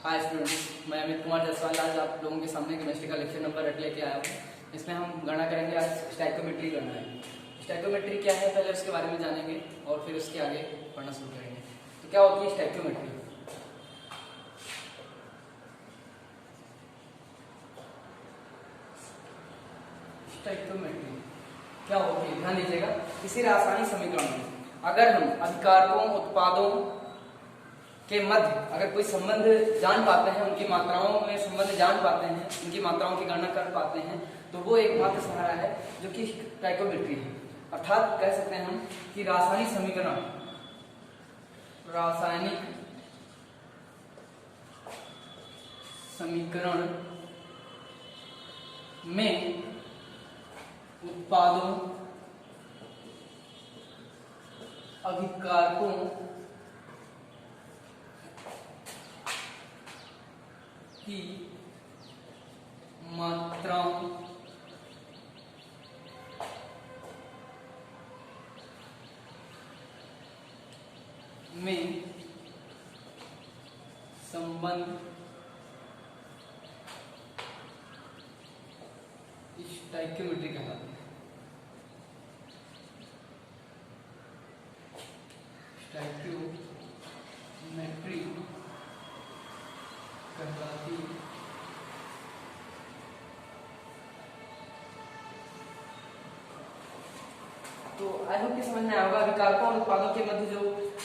Hi students, मैं अमित कुमार जायसवाल आज आप लोगों के सामने केमिस्ट्री का लेक्चर नंबर 8 लेके आया हूँ। इसमें हम गणना करेंगे। आज स्टैइकोमेट्री गणना है। स्टैइकोमेट्री क्या है पहले उसके बारे में जानेंगे और फिर उसके आगे पढ़ना शुरू करेंगे। तो क्या होती है स्टैइकोमेट्री? स्टैइकोमेट्री क्या होती है, ध्यान दीजिएगा। किसी रासायनिक समीकरण में अगर हम अभिकारकों उत्पादों के मध्य अगर कोई संबंध जान पाते हैं, उनकी मात्राओं में संबंध जान पाते हैं, उनकी मात्राओं की गणना कर पाते हैं, तो वो एकमात्र सहारा है जो कि स्टैइकोमेट्री है। अर्थात कह सकते हैं हम कि रासायनिक समीकरण में उत्पादों अभिकारकों की मात्राओं में संबंध स्टैइकोमेट्री कहलाती है। स्टैइकोमेट्री कहलाती है। तो आई होप कि समझ में आएगा। अभिकारकों और उत्पादों के मध्य जो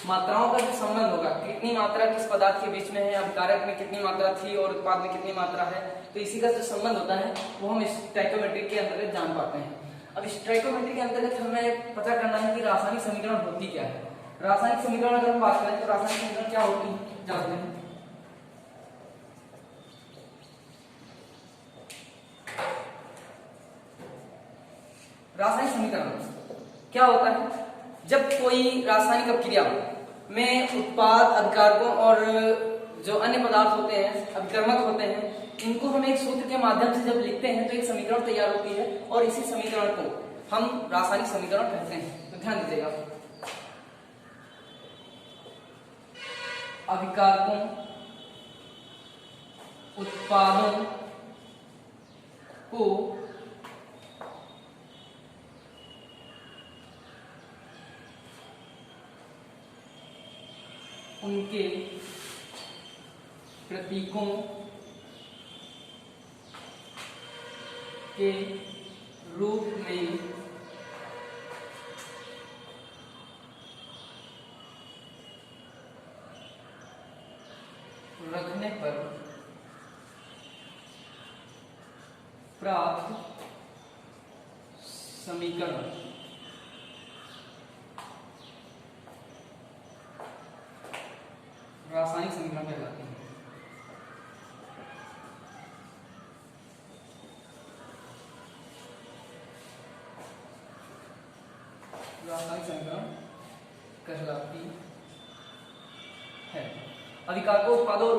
मात्राओं का जो संबंध होगा, कितनी मात्रा किस पदार्थ के बीच में है, अभिकारक में कितनी मात्रा थी और उत्पाद में कितनी मात्रा है, तो इसी का जो संबंध होता है वो हम स्टैइकोमेट्री के अंतर्गत जान पाते हैं। अब स्टैइकोमेट्री के अंतर्गत हमें पता करना है कि रासायनिक समीकरण होती क्या है। रासायनिक समीकरण अगर हम बात करें तो रासायनिक समीकरण क्या होती है जानते हैं। रासायनिक समीकरण क्या होता है? जब कोई रासायनिक अभिक्रिया में उत्पाद अभिकारकों और जो अन्य पदार्थ होते हैं, अभिकर्मक होते हैं, इनको हम एक सूत्र के माध्यम से जब लिखते हैं तो एक समीकरण तैयार होती है और इसी समीकरण को हम रासायनिक समीकरण कहते हैं। तो ध्यान दीजिएगा, अभिकारकों उत्पादों को उनके प्रतीकों के रूप में रखने पर प्राप्त समीकरण रासायनिक समीकरण कहलाते हैं। रासायनिक समीकरण कहलाती है। अभिकारकों उत्पादों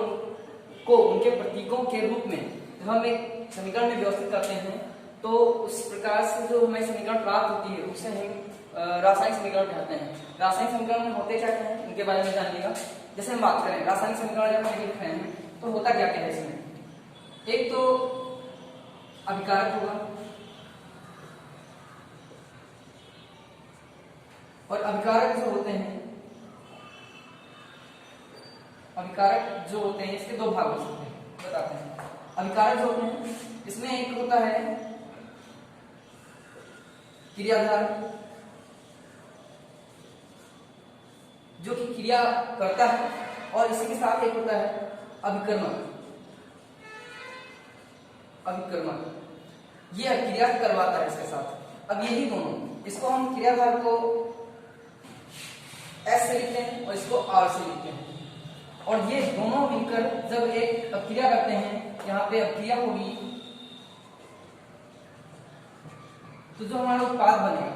को उनके प्रतीकों के रूप में जब हम एक समीकरण में व्यवस्थित करते हैं तो उस प्रकार से जो हमें समीकरण प्राप्त होती है उसे हम रासायनिक समीकरण कहते हैं। रासायनिक समीकरण में होते क्या हैं उनके बारे में जानिएगा। जैसे हम बात करें रासायनिक समीकरण जब हम लिख रहे हैं तो होता क्या क्या है इसमें। एक तो अभिकारक होगा और अभिकारक जो होते हैं, अभिकारक जो होते हैं इसके दो भाग हो सकते हैं, बताते हैं। अभिकारक जो होते हैं इसमें एक होता है क्रियाधार जो कि क्रिया करता है और इसी के साथ एक होता है अभिकर्मक। ये क्रिया करवाता है इसके साथ। अब यही दोनों, इसको हम क्रियाधार को S से लिखते हैं और इसको R से लिखते हैं और ये दोनों मिलकर जब एक अभिक्रिया करते हैं, यहाँ पे अभिक्रिया होगी तो जो हमारा उत्पाद बनेगा,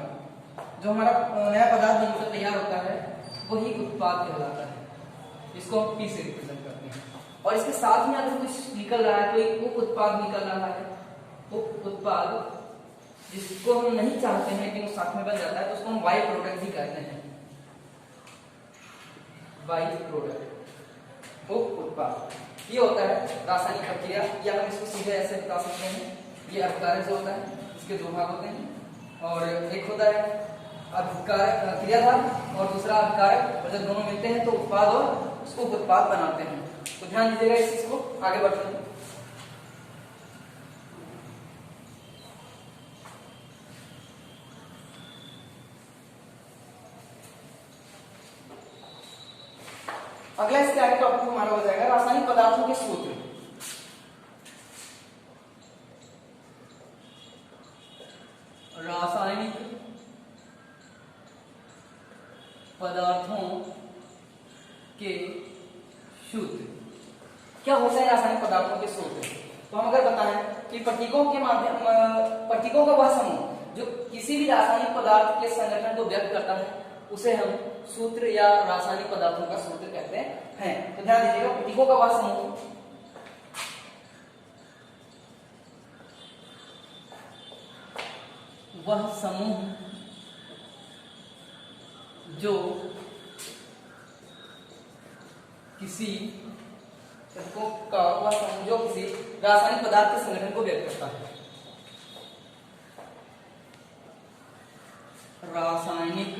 जो हमारा नया पदार्थ बनकर तैयार होता है वही उत्पाद कहलाता है। इसको हम P से रिप्रेजेंट करते हैं और इसके साथ में अगर कुछ निकल रहा है, कोई उप उत्पाद निकल रहा है, उप उत्पाद जिसको हम नहीं चाहते हैं लेकिन वो साथ में बन जाता है, तो उसको हम बाई प्रोडक्ट भी कहते हैं। बाई प्रोडक्ट, उप उत्पाद। ये होता है रासायनिक प्रक्रिया, या हम इसको सीधे ऐसे बता सकते हैं, ये अभिकारक जो होता है इसके दो भाग होते हैं, और एक होता है अभिकारक क्रियाधार और दूसरा अभिकारक, और जब दोनों मिलते हैं तो उत्पाद और उसको उत्पाद बनाते हैं। तो ध्यान दीजिएगा इस चीज को, आगे बढ़ते हैं। अगला इसके आगे टॉपिक हमारा हो जाएगा रासायनिक पदार्थों के सूत्र। रासायनिक पदार्थों के सूत्र क्या होता है? रासायनिक पदार्थों के सूत्र तो हम अगर बताएं कि प्रतीकों के माध्यम, प्रतीकों का वह समूह जो किसी भी रासायनिक पदार्थ के संगठन को व्यक्त करता है उसे हम सूत्र या रासायनिक पदार्थों का सूत्र कहते हैं। तो ध्यान दीजिएगा, प्रतीकों का वह समूह जो किसी प्रतीकों का वह समूह जो किसी रासायनिक पदार्थ के संगठन को व्यक्त करता है। रासायनिक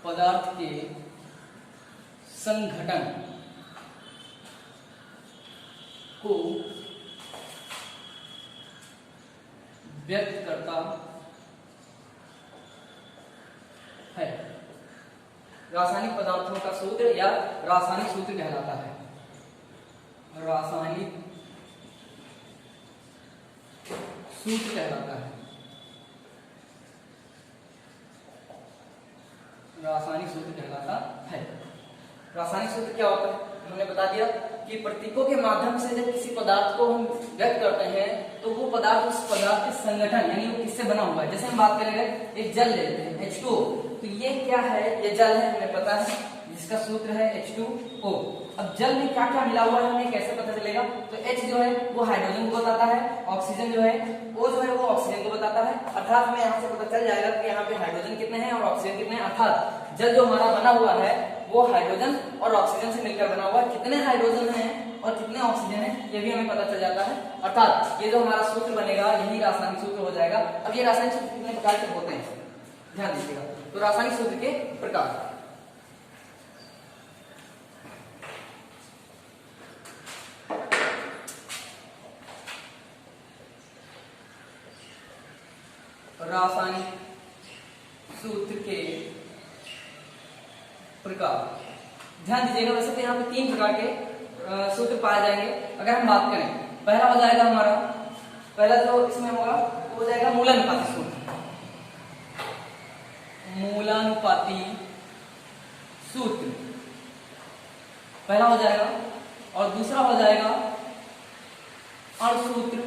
पदार्थ के संघटन को व्यक्त करता है। रासायनिक पदार्थों का सूत्र या रासायनिक सूत्र कहलाता है। रासायनिक सूत्र कहलाता है। रासायनिक सूत्र कहलाता है। रासायनिक सूत्र क्या होता है? हमने बता दिया कि प्रतीकों के माध्यम से जब किसी पदार्थ को हम व्यक्त करते हैं तो वो पदार्थ उस पदार्थ के संगठन यानी वो किससे बना हुआ है। जैसे हम बात करेंगे एक जल लेते हैं H2O, तो ये क्या है? ये जल है, हमें पता है, जिसका सूत्र है H2O। अब जल में क्या क्या मिला हुआ है हमें कैसे पता चलेगा? तो H जो है वो हाइड्रोजन को बताता है, ऑक्सीजन जो है O जो है वो ऑक्सीजन को बताता है। अर्थात हमें यहाँ से पता चल जाएगा कि यहाँ पे हाइड्रोजन कितने हैं और ऑक्सीजन कितने हैं। अर्थात जल जो हमारा बना हुआ है वो हाइड्रोजन और ऑक्सीजन से मिलकर बना हुआ है। कितने हाइड्रोजन हैं और कितने ऑक्सीजन है ये भी हमें पता चल जाता है। अर्थात ये जो हमारा सूत्र बनेगा यही रासायनिक सूत्र हो जाएगा। अब ये रासायनिक सूत्र कितने प्रकार के होते हैं ध्यान दीजिएगा। तो रासायनिक सूत्र के प्रकार, रासायनिक सूत्र के प्रकार ध्यान दीजिएगा। वैसे तो यहाँ पे 3 प्रकार के सूत्र पाए जाएंगे। अगर हम बात करें, पहला हो जाएगा हमारा, पहला जो इसमें होगा वो हो जाएगा मूलानुपाती सूत्र। मूलानुपाती सूत्र पहला हो जाएगा, और दूसरा हो जाएगा अणुसूत्र,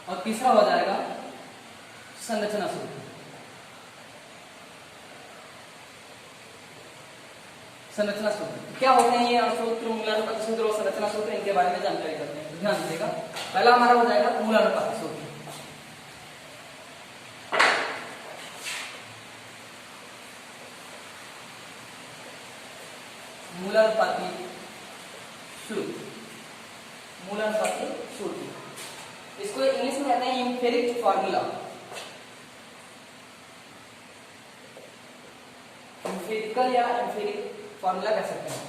और तीसरा हो जाएगा संरचना सूत्र। संरचना सूत्र क्या होते हैं? ये अणुसूत्र, मूलानुपाती सूत्र और संरचना सूत्र, इनके बारे में जानकारी करते हैं। तो ध्यान दीजिएगा, पहला हमारा हो जाएगा मूलानुपाती सूत्र। मूलानुपाती सूत्र, मूलानुपाती सूत्र, इसको इंग्लिश में कहते हैं एम्पिरिक फार्मूला। एम्पिरिकल या एम्पिरिक फार्मूला कह सकते हैं।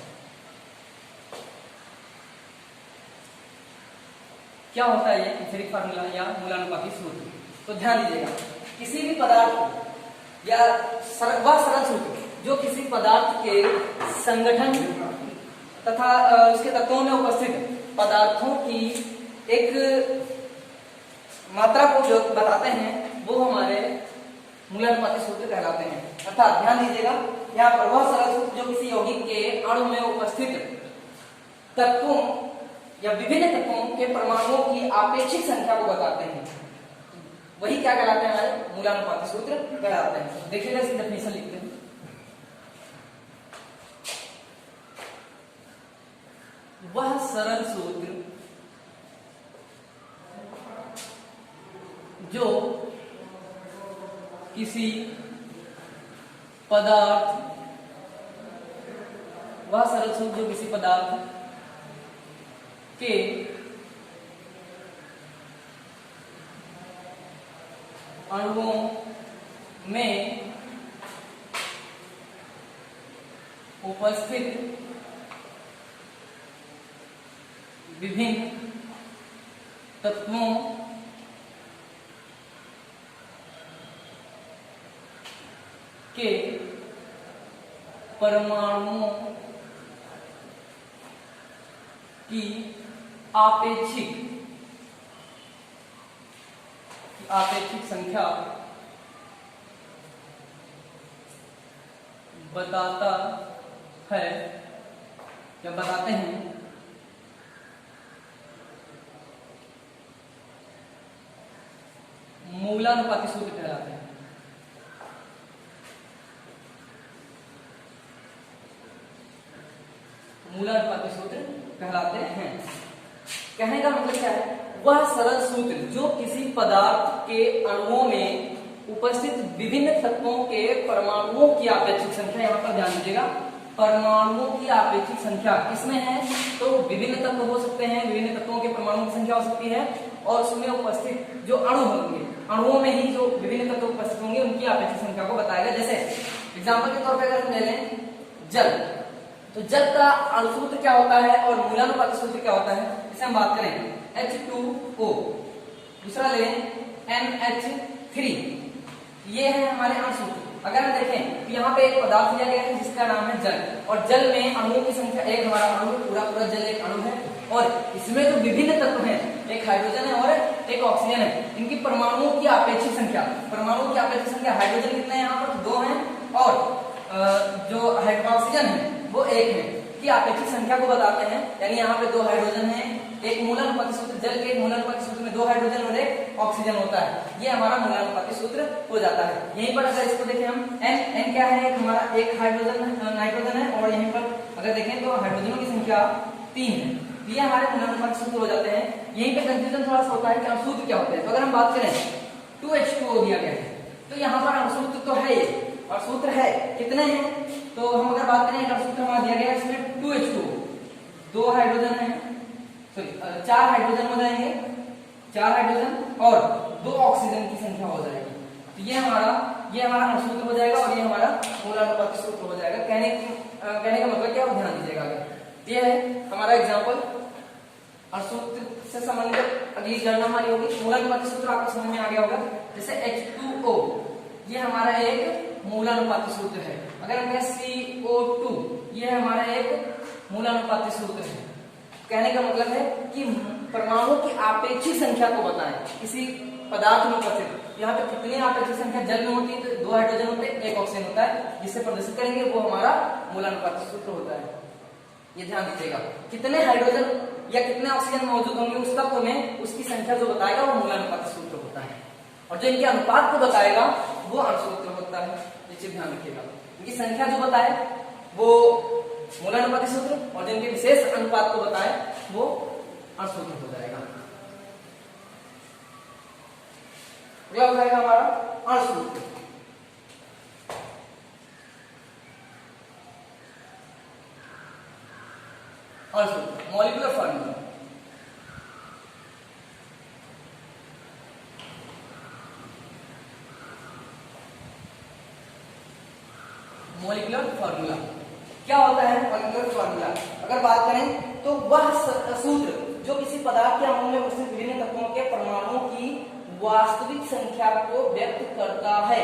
क्या होता है ये एम्पिरिक फार्मूला या मूलानुपाती सूत्र? तो ध्यान दीजिएगा, किसी भी पदार्थ को या वह सरल सूत्र जो किसी पदार्थ के संगठन तथा उसके तत्वों में उपस्थित पदार्थों की एक मात्रा को जो बताते हैं वो हमारे मूलानुपाती सूत्र कहलाते हैं। अर्थात ध्यान दीजिएगा, यहाँ पर वह सरल सूत्र जो किसी यौगिक के अणु में उपस्थित तत्वों या विभिन्न तत्वों के परमाणुओं की आपेक्षिक संख्या को बताते हैं, वही क्या कहलाते हैं? हमारे मूलानुपाती सूत्र कहलाते हैं। देखिएगा इसकी डेफिनेशन लिखते हैं। वह सरल सूत्र जो किसी पदार्थ वह सरल सूत्र जो किसी पदार्थ के अणुओं में उपस्थित विभिन्न तत्वों के परमाणुओं की आपेक्षिक संख्या बताता है या बताते हैं मूलानुपाती सूत्र कहलाते हैं। मूलानुपाती सूत्र कहलाते हैं। कहने का मतलब क्या है? वह सरल सूत्र जो किसी पदार्थ के अणुओं में उपस्थित विभिन्न तत्वों के परमाणुओं की आपेक्षिक संख्या, यहाँ पर ध्यान दीजिएगा, परमाणुओं की आपेक्षिक संख्या किसमें है? तो विभिन्न तत्व हो सकते हैं, विभिन्न तत्वों के परमाणुओं की संख्या हो सकती है, और उसमें उपस्थित जो अणु होंगे, अणुओं में ही जो विभिन्न तत्व उपस्थित होंगे उनकी आपेक्षिक संख्या को बताएगा। जैसे एग्जाम्पल के तौर पर अगर हम ले लें जल, तो जल का अणुसूत्र क्या होता है और मूलानुपाती सूत्र क्या होता है, इसे हम बात करें। H2O, दूसरा ले NH3, ये है हमारे अणुसूत्र। अगर हम देखें तो यहाँ पे एक पदार्थ दिया गया है जिसका नाम है जल, और जल में अणुओं की संख्या, एक हमारा अणु, पूरा जल एक अणु है, और इसमें जो विभिन्न तत्व हैं, एक हाइड्रोजन है और एक ऑक्सीजन है, इनकी परमाणुओं की आपेक्षिक संख्या, परमाणुओं की आपेक्षिक संख्या, हाइड्रोजन कितने हैं यहाँ पर? 2 हैं, और जो ऑक्सीजन है वो 1 है, की आपेक्षिक संख्या को बताते हैं। यानी यहाँ पे 2 हाइड्रोजन है, एक मूलानुपाती सूत्र, जल के मूलानुपाती सूत्र में 2 हाइड्रोजन और 1 ऑक्सीजन होता है, ये हमारा मूलानुपाती सूत्र हो जाता है। यहीं पर अगर इसको देखें हम, N क्या है? हमारा 1 हाइड्रोजन नाइट्रोजन है, और यहीं पर अगर देखें तो हाइड्रोजनों की संख्या 3 है, ये हमारे मूलानुपाती सूत्र हो जाते हैं। यहीं पे कंफ्यूजन थोड़ा सा होता है कि अणुसूत्र क्या होते हैं। तो अगर हम बात करें 2H2O दिया गया है, तो यहाँ पर अणुसूत्र तो है, अणुसूत्र है, कितने हैं? तो हम अगर बात करें अणुसूत्र हमारा दिया गया है, इसमें 2H2O, 2 हाइड्रोजन है, सॉरी 4 हाइड्रोजन हो जाएंगे, 4 हाइड्रोजन और 2 ऑक्सीजन की संख्या हो जाएगी। तो ये हमारा अणुसूत्र हो जाएगा, और ये हमारा मूलानुपाती सूत्र हो जाएगा। कहने का मतलब क्या, ध्यान दीजिएगा। ये है हमारा एग्जाम्पल। अणुसूत्र से संबंधित अगली गणना हमारी होगी। मूलानुपाती सूत्र आपको समझ में आ गया होगा। जैसे H2O, ये हमारा एक मूलानुपाती सूत्र है। अगर हम कहें CO2, ये हमारा एक मूलानुपाती सूत्र है। कहने का मतलब है कि परमाणुओं की आपेक्षिक संख्या को बताएं किसी पदार्थ में उपस्थित। यहाँ पे कितनी आपेक्षिक संख्या जल में होती है? तो 2 हाइड्रोजन होते हैं, 1 ऑक्सीजन होता है, जिससे प्रदर्शित करेंगे वो हमारा मूलानुपाती सूत्र होता है। ये ध्यान दीजिएगा, कितने हाइड्रोजन या कितने ऑक्सीजन मौजूद होंगे उस तत्व में, उसकी संख्या जो बताएगा वो मूलानुपाती सूत्र होता है, और जो इनके अनुपात को बताएगा वो अणुसूत्र होता है। ये चीज ध्यान रखिएगा, इनकी संख्या जो बताए वो मूलानुपाती सूत्र, और जिनके विशेष अनुपात को बताए वो अणुसूत्र हो जाएगा। अगला हो जाएगा हमारा अणुसूत्र। अणुसूत्र मॉलिक्यूलर फॉर्मूला। मॉलिक्यूलर फॉर्मूला क्या होता है? मॉलिक्यूलर फॉर्मूला अगर बात करें तो वह सूत्र जो किसी पदार्थ के अणु में उपस्थित विभिन्न तत्वों के परमाणुओं की वास्तविक संख्या को व्यक्त करता है।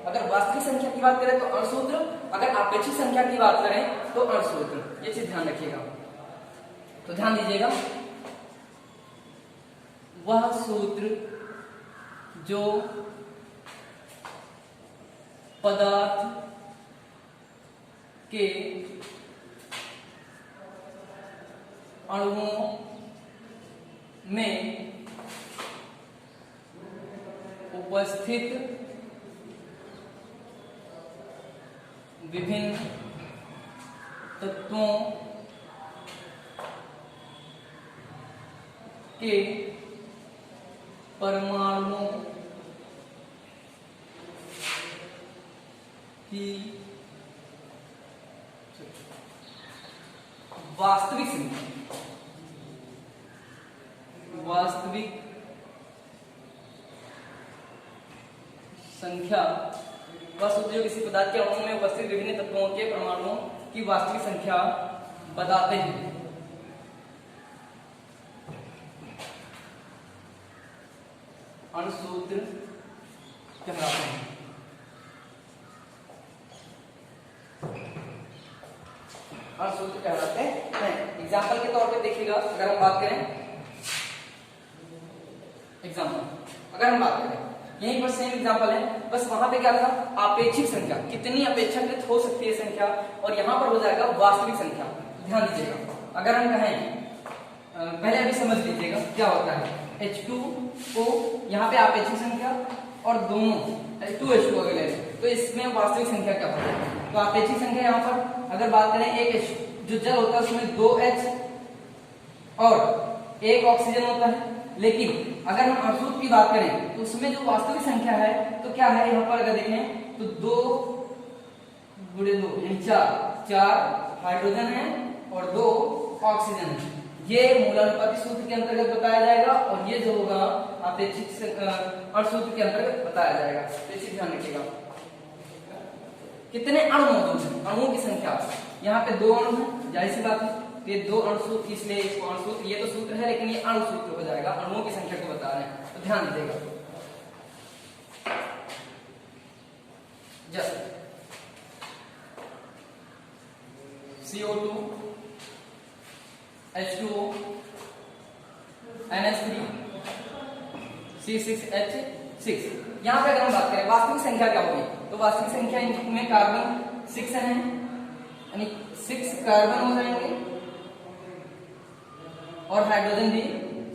अगर वास्तविक संख्या की बात करें तो अणुसूत्र, अगर आपेक्षिक संख्या की बात करें तो अणुसूत्र। ये चीज ध्यान रखिएगा। तो ध्यान दीजिएगा, वह सूत्र जो पदार्थ के अणुओं में उपस्थित विभिन्न तत्वों के परमाणुओं की वास्तविक संख्या, वास्तविक संख्या वह सूत्र जो किसी पदार्थ के अणु में उपस्थित विभिन्न तत्वों के परमाणुओं की वास्तविक संख्या बताते हैं। अणुसूत्र कहलाते हैं। अणुसूत्र कहलाते हैं। एग्जाम्पल के तौर पे देखिएगा, अगर हम बात करें यहीं पर सेम एग्जाम्पल है, बस वहां पे क्या था, आपेक्षिक संख्या, कितनी अपेक्षाकृत हो सकती है संख्या, और यहाँ पर हो जाएगा वास्तविक संख्या। ध्यान दीजिएगा, अगर हम कहें पहले अभी समझ लीजिएगा क्या होता है। H2O यहाँ पे आपेक्षिक संख्या और दोनों H2H2 अगर ले तो इसमें वास्तविक संख्या क्या होता है। तो आपेक्षिक संख्या यहाँ पर अगर बात करें, एक H जो जल होता है उसमें 2H और एक ऑक्सीजन होता है, लेकिन अगर हम अणुसूत्र की बात करें तो उसमें जो वास्तविक संख्या है तो क्या है, यहाँ पर अगर देखें तो 2 गुणे 2 यानी 4 हाइड्रोजन है और 2 ऑक्सीजन है। ये मूलानुपाती सूत्र के अंतर्गत बताया जाएगा, और ये जो होगा आपेक्षिक अणुसूत्र के अंतर्गत बताया जाएगा। तो इसे ध्यान रखिएगा। कितने अणु मौजूद हैं, अणुओं की संख्या, यहाँ पे 2 अणु हैं, जाहिर सी बात है, ये 2 अणुसूत्र, इसलिए इसको अणुसूत्र, ये तो सूत्र है लेकिन ये अणुसूत्र हो जाएगा, अणुओं की संख्या को बता रहे हैं। तो ध्यान दीजिएगा, जैसे CO2, H2O, NH3, C6H6। यहाँ पे अगर हम बात करें वास्तविक संख्या क्या होगी, तो वास्तविक संख्या इनमें कार्बन 6 है, यानी 6 कार्बन हो जाएंगे और हाइड्रोजन भी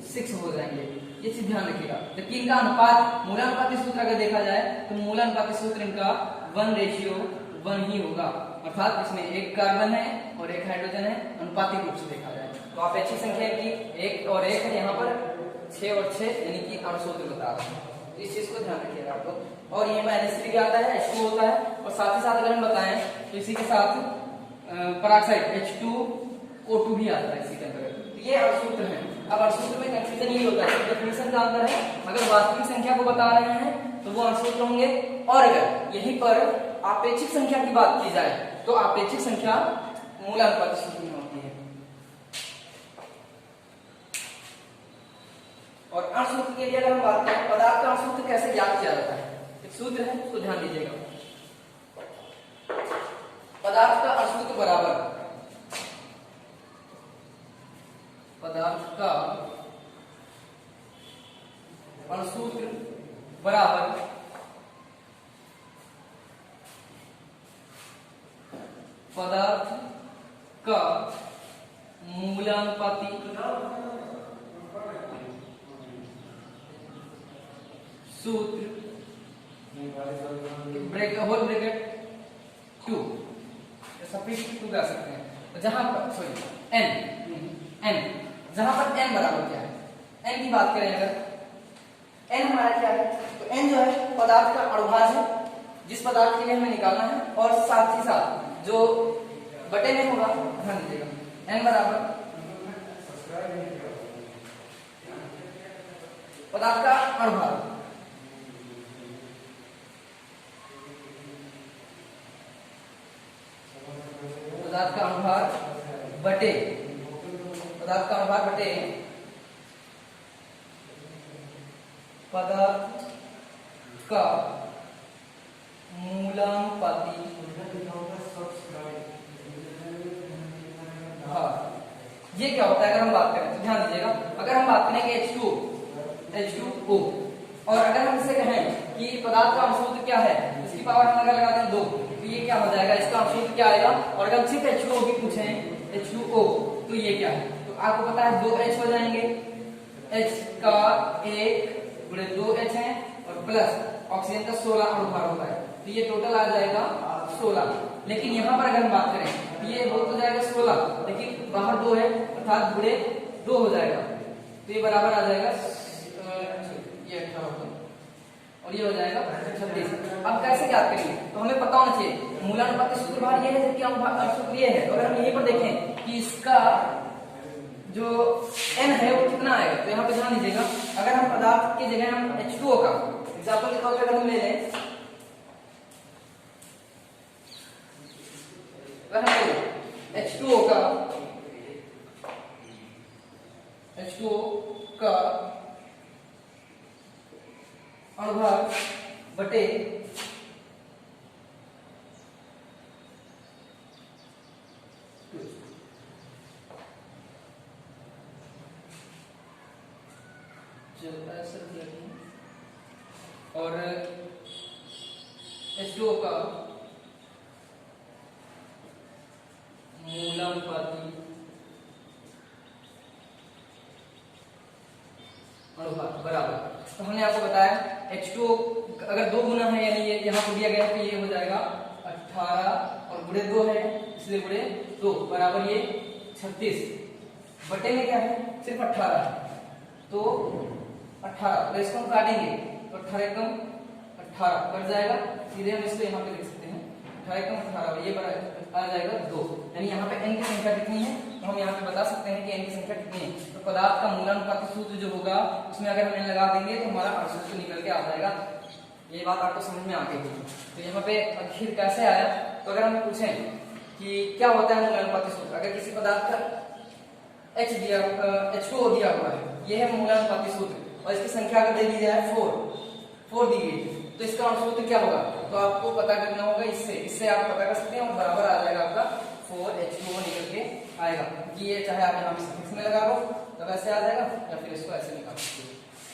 6 हो जाएंगे। ये चीज ध्यान रखिएगा। जबकि इनका अनुपात, मूलानुपाती सूत्र अगर देखा जाए तो मूलानुपाती सूत्र इनका 1:1 ही होगा, अर्थात इसमें एक कार्बन है और एक हाइड्रोजन है, अनुपातिक रूप से देखा जाए तो आपेक्षिक संख्या की 1 और 1 है, यहाँ पर 6 और 6 यानी कि अणुसूत्र बता रहे हैं। तो इस चीज को ध्यान रखिएगा आप लोग। और ये NH3 भी आता है, H2 होता है, और साथ ही साथ अगर हम बताएं तो इसी के साथ पराक्साइड H2O2 भी आता है इसी के अंतर्गत। ये अणुसूत्र है। अब अणुसूत्र में कंफ्यूजन ये होता है, डेफिनेशन का अंतर है, अगर वास्तविक संख्या को बता रहे हैं तो वो अणुसूत्र होंगे, और अगर यहीं पर आपेक्षिक संख्या की बात की जाए तो आपेक्षिक संख्या मूलानुपाती सूत्र में होती है। और अणुसूत्र के लिए अगर हम बात करें, पदार्थ का अणुसूत्र कैसे ज्ञात किया जाता है, एक सूत्र है, उसको ध्यान दीजिएगा। पदार्थ का अणुसूत्र बराबर, पदार्थ का अणुसूत्र बराबर पदार्थ का मूलानुपाती सूत्र होल ब्रैकेट 2 सफिक्स 2 कर सकते हैं। तो जहां पर सॉरी n जहां पर n बराबर क्या है, n की बात करें अगर n हमारा क्या है, तो n जो है पदार्थ का अणुभार है, जिस पदार्थ के लिए हमें निकालना है, और साथ ही साथ जो बटे में होगा, ध्यान दीजिएगा, n बराबर पदार्थ का अणुभार, पदार्थ का अणुभार बटे पदार्थ का अणुभार बटे पदार्थ का मूलानुपाती भार। ये क्या होता है अगर हम बात करें तो ध्यान दीजिएगा, अगर हम बात करें कि H2O और अगर हम इसे कहें कि पदार्थ का अणुसूत्र क्या है, इसकी पावर हम अगर लगा दें 2, तो ये क्या हो जाएगा, इसका अणुसूत्र क्या आएगा। और अगर सिर्फ H2O भी पूछें H2O तो ये क्या है, तो आपको पता है 2H हो जाएंगे, H का 1 गुणे 2H है और प्लस ऑक्सीजन का 16 अणुभार होता है, तो ये टोटल आ जाएगा 16। लेकिन यहाँ पर अगर हम बात करें ये हो जाएगा 16, लेकिन बाहर 2 है अर्थात गुणे 2 हो जाएगा, तो ये बराबर आ जाएगा ये 18 होगा और ये हो जाएगा 36। अब कैसे ज्ञात करेंगे, तो हमें पता होना चाहिए मूलानुपाती सूत्र बाहर ये है जबकि हम सूत्र ये है। तो अगर हम यहीं पर देखें कि इसका जो n है वो कितना आएगा, तो यहाँ पे ध्यान दीजिएगा, अगर हम पदार्थ की जगह हम H2O का एग्जाम्पल के तौर पर अगर हम ले लें, अगर हम H2O का अणुभार बटे और H2O का मूलानुपाती अनुपात बराबर, तो हमने आपको बताया H2O अगर 2 गुना है यानी ये यहाँ पर दिया गया है तो ये हो जाएगा 18 और गुणे 2 है इसलिए गुणे 2 बराबर ये 36 बटे में क्या है सिर्फ 18 तो 18, तो इसको हम काटेंगे तो 18 कम 18 बढ़ जाएगा, सीधे हम इसको यहाँ पे लिख सकते हैं 18 कम 18 ये आ जाएगा 2, यानी यहाँ पे n की संख्या कितनी है, तो हम यहाँ पे बता सकते हैं कि n की संख्या कितनी है। तो पदार्थ का मूलानुपाती सूत्र जो होगा उसमें अगर हम n लगा देंगे तो हमारा अणुसूत्र निकल के आ जाएगा। ये बात आपको समझ में आ गई। तो यहाँ पे आखिर कैसे आया, तो अगर हम पूछें कि क्या होता है मूलानुपाती सूत्र, अगर किसी पदार्थ का H2O दिया हुआ है, ये है मूलानुपाती सूत्र और इसकी संख्या अगर दे दी जाए 4 दी गई, तो इसका अणुसूत्र क्या होगा, तो आपको पता करना होगा इससे आप पता कर सकते हैं और बराबर आ जाएगा आपका 4H2O निकल के आएगा, कि ये चाहे आप यहाँ पे सफिक्स में लगा लो तो वैसे आ जाएगा या फिर इसको ऐसे निकाल सकते हो।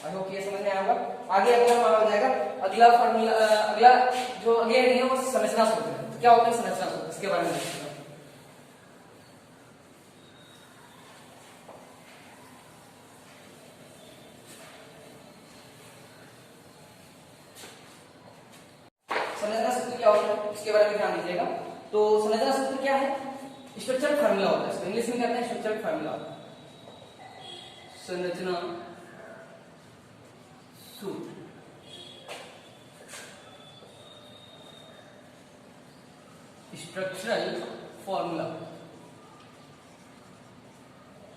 आई होप ये समझ में आया होगा। आगे अगला हमारा हो जाएगा अगला फॉर्मूला, अगला जो अगले है वो संरचना सूत्र है। तो क्या होता है संरचना सूत्र, इसके बारे में देखते हैं। संरचना सूत्र क्या होता है इसके बारे में ध्यान दीजिएगा। तो संरचना सूत्र क्या है, स्ट्रक्चरल फार्मूला होता है, इसको इंग्लिश में कहते हैं स्ट्रक्चरल फार्मूला। संरचना सूत्र स्ट्रक्चरल फॉर्मूला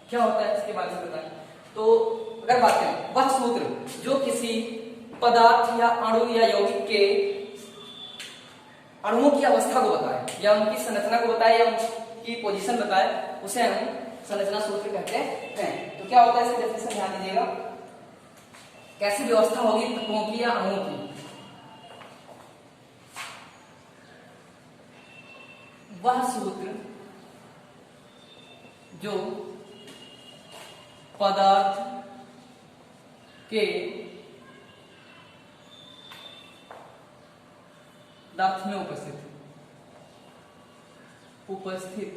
क्या होता है इसके बारे में बताएं। तो अगर बात करें वह सूत्र जो किसी पदार्थ या अणु या यौगिक के अणुओं की अवस्था को बताए या उनकी संरचना को बताए या उनकी पोजीशन बताए, उसे हम संरचना सूत्र कहते हैं। तो क्या होता है इसके डेफिनेशन ध्यान दीजिएगा, कैसी व्यवस्था होगी तत्वों की या अणुओं की, वह सूत्र जो पदार्थ के पदार्थ में उपस्थित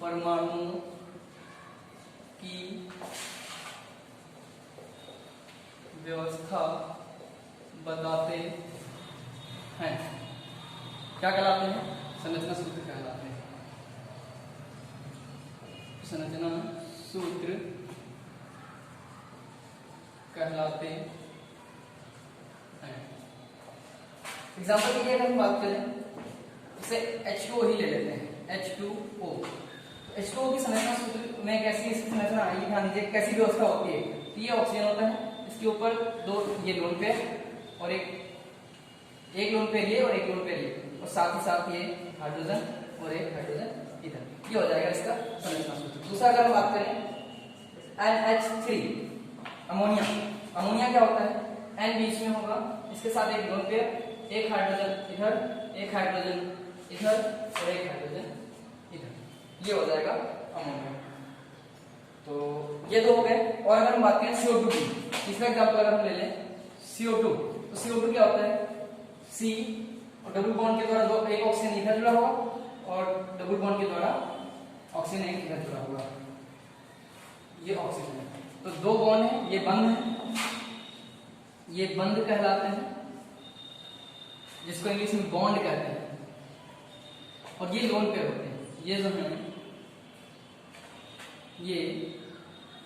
परमाणुओं की व्यवस्था बताते हैं। क्या कहलाते हैं, संरचना सूत्र कहलाते हैं। संरचना सूत्र कहलाते हैं। एग्जाम्पल के लिए अगर हम बात करें, जैसे H2O ही ले लेते हैं, H2O। H2O की संरचना सूत्र में कैसी इसकी संरचना है, ध्यान दीजिए कैसी व्यवस्था होती है। तो ये ऑक्सीजन होता है, इसके ऊपर 2 ये लोन पेयर और एक लोन पेयर ये और एक लोन पेयर ये, और साथ ही साथ ये हाइड्रोजन और एक हाइड्रोजन इधर, ये हो जाएगा इसका संरचना सूत्र। दूसरा अगर हम बात करें NH3 अमोनिया, अमोनिया क्या होता है, N बीच में होगा, इसके साथ एक लोन पेयर, एक हाइड्रोजन इधर, एक हाइड्रोजन इधर और एक हाइड्रोजन इधर, ये हो जाएगा अमोनिया। तो ये 2 हो गए। और अगर हम बात करें CO2 की, तीसरा एग्जांपल अगर हम ले लें CO2, तो CO2 क्या होता है, C और डबल बॉन्ड के द्वारा एक ऑक्सीजन इधर जुड़ा होगा और डबल बॉन्ड के द्वारा ऑक्सीजन एक इधर जुड़ा होगा, ये ऑक्सीजन है। तो 2 बॉन्ड है, ये बंद है, ये बंद कहलाते हैं, जिसको इंग्लिश में बॉन्ड कहते हैं, और ये लोन पेयर होते हैं। ये जो है ये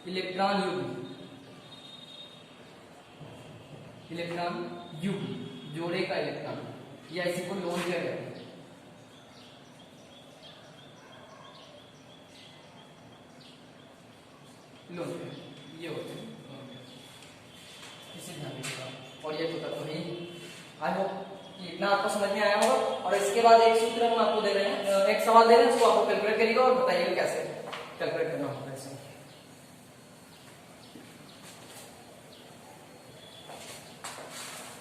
इलेक्ट्रॉन युग्म जोड़े का इलेक्ट्रॉन, या इसी को लोन किया गया लोन, ये होते हैं, इसे ध्यान रखिएगा। और ये तो तत्व ही, आई होप इतना आपको समझ में आया होगा। और इसके बाद एक सूत्र हम आपको दे रहे हैं, एक सवाल दे रहे हैं, उसको आपको कैलकुलेट करिएगा और बताइएगा कैसे कैलकुलेट करना होगा इसे।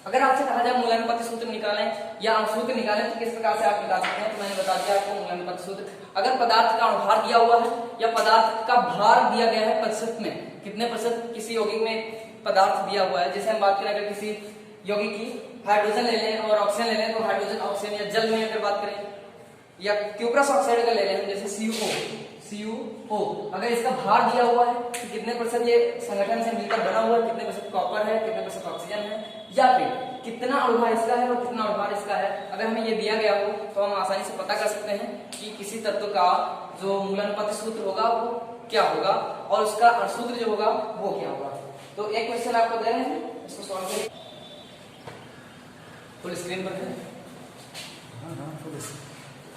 अगर आपसे कहा जाए मूलानुपाती सूत्र निकालें या सूत्र निकालें तो किस प्रकार से आप निकाल सकते हैं, तो मैंने बता दिया आपको मूलानुपाती सूत्र। अगर पदार्थ का अणुभार दिया हुआ है या पदार्थ का भार दिया गया है प्रतिशत में, कितने प्रतिशत किसी यौगिक में पदार्थ दिया हुआ है, जैसे हम बात करें अगर किसी यौगिक की हाइड्रोजन ले लें और ऑक्सीजन ले लें, तो हाइड्रोजन ऑक्सीजन या जल में अगर बात करें, या क्यूप्रस ऑक्साइड अगर ले लें जैसे CuO, अगर इसका भार दिया हुआ है कि कितने प्रतिशत ये संगठन से मिलकर बना हुआ है, कितने प्रतिशत कॉपर है, कितने प्रतिशत ऑक्सीजन है, या फिर कितना अणुभार इसका है और कितना अणुभार इसका है, अगर हमें ये दिया गया हो तो हम आसानी से पता कर सकते हैं कि किसी तत्व का जो मूलानुपाती सूत्र होगा वो क्या होगा और उसका सूत्र जो होगा वो क्या होगा। तो एक क्वेश्चन आपको दे रहे हैं, इसको सॉल्व करिए। फुल स्क्रीन पर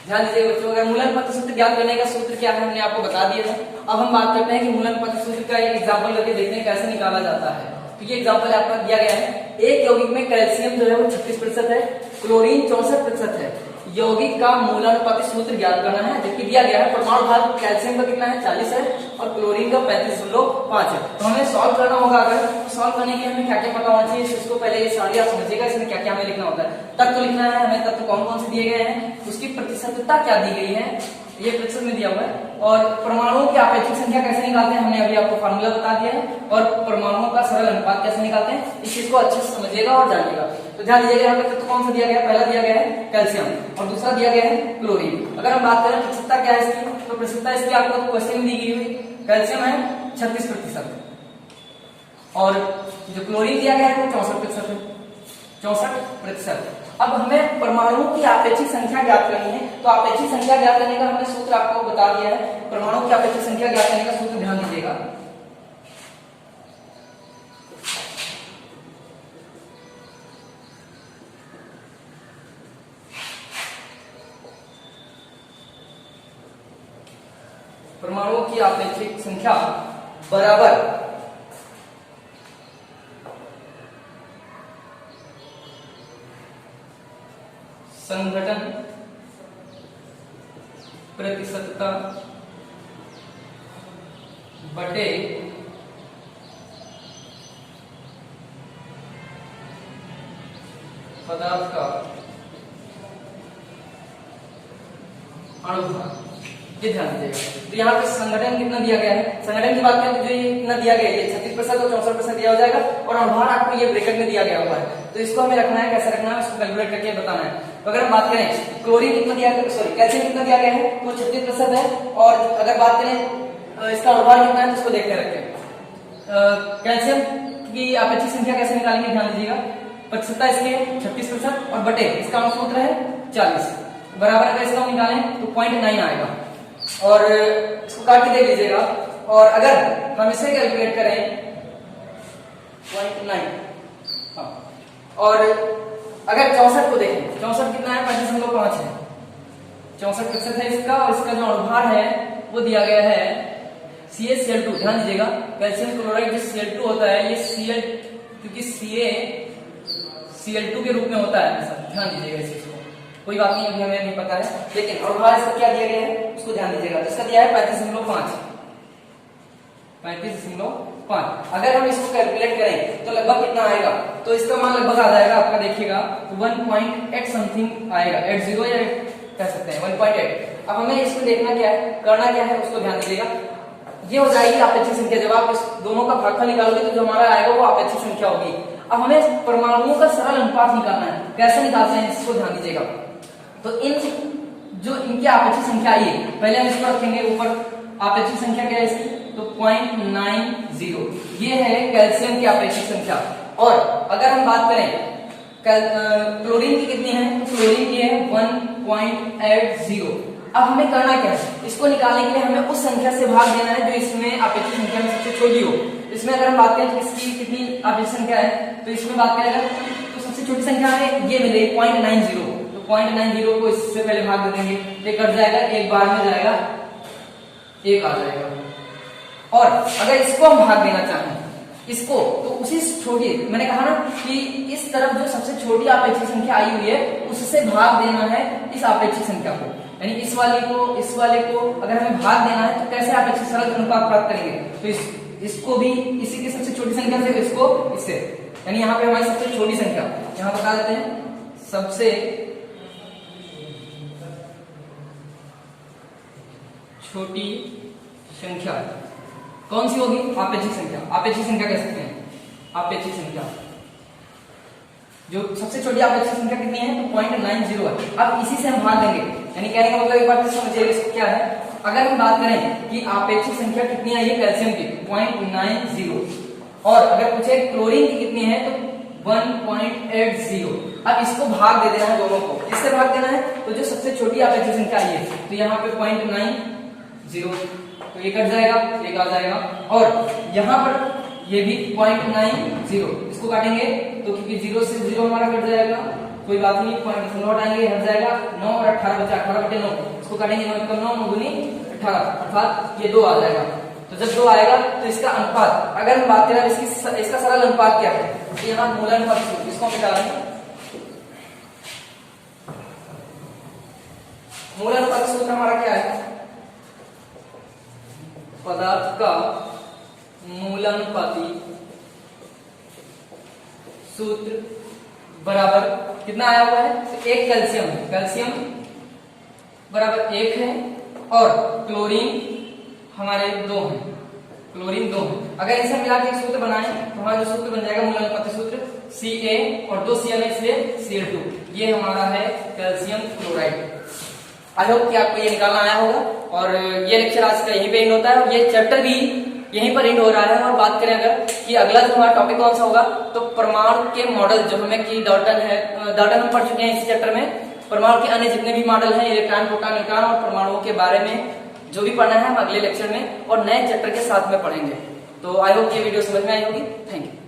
ध्यान दीजिए बच्चों। अगर मूलानुपाती सूत्र ज्ञात करने का सूत्र क्या है हमने आपको बता दिया है। अब हम बात करते हैं कि मूलानुपाती सूत्र का एक एग्जांपल करके देखते हैं कैसे निकाला जाता है। तो ये एग्जांपल आपको दिया गया है, एक यौगिक में कैल्शियम जो है वो 36% है, क्लोरीन 64% है। यौगिक का मूलानुपाती सूत्र ज्ञात करना है, जबकि दिया गया है परमाणु भार कैल्शियम का कितना है 40 है और क्लोरीन का 35.5 है। तो हमें सॉल्व करना होगा। अगर सॉल्व करने के लिए हमें क्या क्या पता होना चाहिए, इसको पहले ये सारी आप समझिएगा, इसमें क्या क्या हमें लिखना होता है। तत्व लिखना है हमें, तत्व कौन कौन से दिए गए हैं, उसकी प्रतिशतता क्या दी गई है, ये प्रतिशत में दिया हुआ है, और परमाणुओं की आपेक्षिक संख्या कैसे निकालते हैं हमने अभी आपको फार्मूला बता दिया है, और परमाणुओं का सरल अनुपात कैसे निकालते हैं, इस चीज को अच्छे से समझिएगा और जानिएगा। तो ध्यान दीजिएगा, यहाँ पे तत्व कौन सा दिया गया है, पहला दिया गया है कैल्शियम और दूसरा दिया गया है क्लोरीन। अगर हम बात करें प्रतिशतता क्या है इसकी, तो प्रतिशतता इसकी आपको क्वेश्चन में दी गई हुई, कैल्शियम है 36% और जो क्लोरीन दिया गया है वो 64% है, 64%। अब हमें परमाणुओं की आपेक्षिक संख्या ज्ञात करनी है। तो आपेक्षिक संख्या ज्ञात करने का हमने सूत्र आपको बता दिया है। परमाणुओं की आपेक्षिक संख्या ज्ञात करने का सूत्र ध्यान दीजिएगा। परमाणुओं की आपेक्षिक संख्या बराबर संघटन प्रतिशतता बटे पदार्थ का अणुभार, ये ध्यान दीजिएगा। तो यहाँ पे संगठन कितना दिया गया है, संगठन की बात करें तो जो ये कितना दिया गया है 36% और 64% दिया हो जाएगा, और अणुभार आपको ये ब्रैकेट में दिया गया हुआ है। तो इसको हमें रखना है, कैसे रखना है इसको कैलकुलेट करके बताना है। तो अगर हम बात करें क्लोरीन कितना दिया, सॉरी कैल्शियम कितना दिया गया है तो 36% है, और अगर बात करें इसका अणुभार कितना है तो इसको देखते रखें। कैल्शियम की आपेक्षिक संख्या कैसे निकालेंगे ध्यान दीजिएगा, प्रतिशतता इसके 36% और बटे इसका सूत्र है 40 बराबर। अगर इसका हम निकालें तो 0.9 आएगा, और इसको काट के देख लीजिएगा। और अगर हम इसे कैलकुलेट करें 0.9, हाँ, और अगर 64 को देखें, 64 कितना है 35.5 है, 64% है इसका, और इसका जो अणुभार है वो दिया गया है CaCl2। ध्यान दीजिएगा, कैल्शियम क्लोराइड जो Cl2 होता है ये Cl, क्योंकि CaCl2 के रूप में होता है, ध्यान दीजिएगा इस चीज को। कोई बात नहीं, अभी हमें नहीं पता है, लेकिन अणुभार इसका क्या दिया गया है उसको ध्यान दीजिएगा। इसका दिया है 35.5। अगर हम इसको कैलकुलेट करें तो लगभग कितना आएगा, तो इसका मान लगभग आ जाएगा आपका, देखिएगा 1.8 समथिंग आएगा, 80 या कह सकते हैं 1.8। अब हमें इसको देखना क्या है, करना क्या है उसको ध्यान दीजिएगा। ये हो जाएगी आपेक्षिक संख्या, जब आप इस दोनों का भागफल निकालोगे तो जो हमारा आएगा वो आपेक्षिक संख्या होगी। अब हमें परमाणुओं का सरल अनुपात निकालना है, कैसे निकालते हैं इसको ध्यान दीजिएगा। तो इन जो इनकी आपेक्षिक संख्या आई है, पहले हम इसको रखेंगे ऊपर, आपेक्षिक संख्या क्या है इसकी, तो 0.90 ये है कैल्शियम की आपेक्षिक संख्या। और अगर हम बात करें क्लोरीन की कितनी है, तो क्लोरीन की है 1.80। अब हमें करना क्या है, इसको निकालने के लिए हमें उस संख्या से भाग देना है जो इसमें अपेक्षित संख्या में सबसे छोटी हो। इसमें अगर हम बात करें तो इसकी कितनी अपेक्षित संख्या है, तो इसमें बात करें अगर तो सबसे छोटी संख्या हमें ये मिलेगी 0.90, तो 0.90 को इससे पहले भाग दे देंगे, ये कट जाएगा, एक बार में जाएगा, एक आ जाएगा। और अगर इसको हम भाग देना चाहें इसको, तो उसी छोटी, मैंने कहा ना कि इस तरफ जो सबसे छोटी अपेक्षित संख्या आई हुई है उससे भाग देना है इस अपेक्षित संख्या को, यानी इस वाले को अगर हमें भाग देना है तो कैसे अपेक्षित सरल अनुपात प्राप्त करेंगे, तो इसको भी इसी की सबसे छोटी संख्या से, इसको इससे, यानी यहाँ पे हमारी सबसे छोटी संख्या यहाँ बता देते हैं, सबसे छोटी संख्या कौन सी होगी, अपेक्षित संख्या। अपेक्षित संख्या कह सकते हैं, अपेक्षित संख्या जो सबसे छोटी अपेक्षित संख्या कितनी है, तो 0.90 है। अब इसी से हम भाग देंगे, यानी कहने का मतलब एक बार समझिए इसको क्या है। अगर हम बात करें कि अपेक्षित संख्या कितनी है, ये कैल्शियम की 0.90, और अगर पूछे क्लोरीन की कितनी है तो 1.80। अब इसको भाग दे देना है दोनों को, इससे भाग देना है, तो जो सबसे छोटी अपेक्षित संख्या आई है तो यहाँ पे 0.90, तो ये कट जाएगा, एक आ जाएगा, और यहाँ पर ये भी 0.90, इसको काटेंगे तो क्योंकि 0 से 0 हमारा कट जाएगा, कोई बात नहीं, पॉइंट नोट आएंगे, हट जाएगा, 9 और 18 बचा, 18/9, इसको काटेंगे 9 × 9 = 18, अर्थात ये 2 आ जाएगा। तो जब 2 आएगा तो इसका अनुपात, अगर हम बात करें इसका सरल अनुपात क्या है, तो यहाँ मूलानुपात सूत्र, इसको मिटा दें, मूलानुपात सूत्र हमारा क्या है, पदार्थ का मूलानुपाती सूत्र बराबर कितना आया हुआ है, तो एक कैल्शियम है, कैल्शियम बराबर 1 है, और क्लोरीन हमारे 2 हैं, क्लोरीन 2 है। अगर इसे मिला के एक सूत्र बनाएं तो हमारा जो सूत्र बन जाएगा मूलानुपाती सूत्र Ca और 2 Cl इसलिए Cl2, ये हमारा है कैल्शियम क्लोराइड। आई होप कि आपको ये निकालना आया होगा, और ये लेक्चर आज का यहीं पे एंड होता है, और ये चैप्टर भी यहीं पर एंड हो रहा है। और बात करें अगर कि अगला जो हमारा टॉपिक कौन सा होगा, तो परमाणु के मॉडल, जो हमें कि डाल्टन हम पढ़ चुके हैं इस चैप्टर में, परमाणु के अन्य जितने भी मॉडल हैं, इलेक्ट्रॉन, प्रोटॉन, न्यूट्रॉन और परमाणुओं के बारे में जो भी पढ़ना है हम अगले लेक्चर में और नए चैप्टर के साथ में पढ़ेंगे। तो आई होप ये वीडियो समझ में आई होगी। Thank you.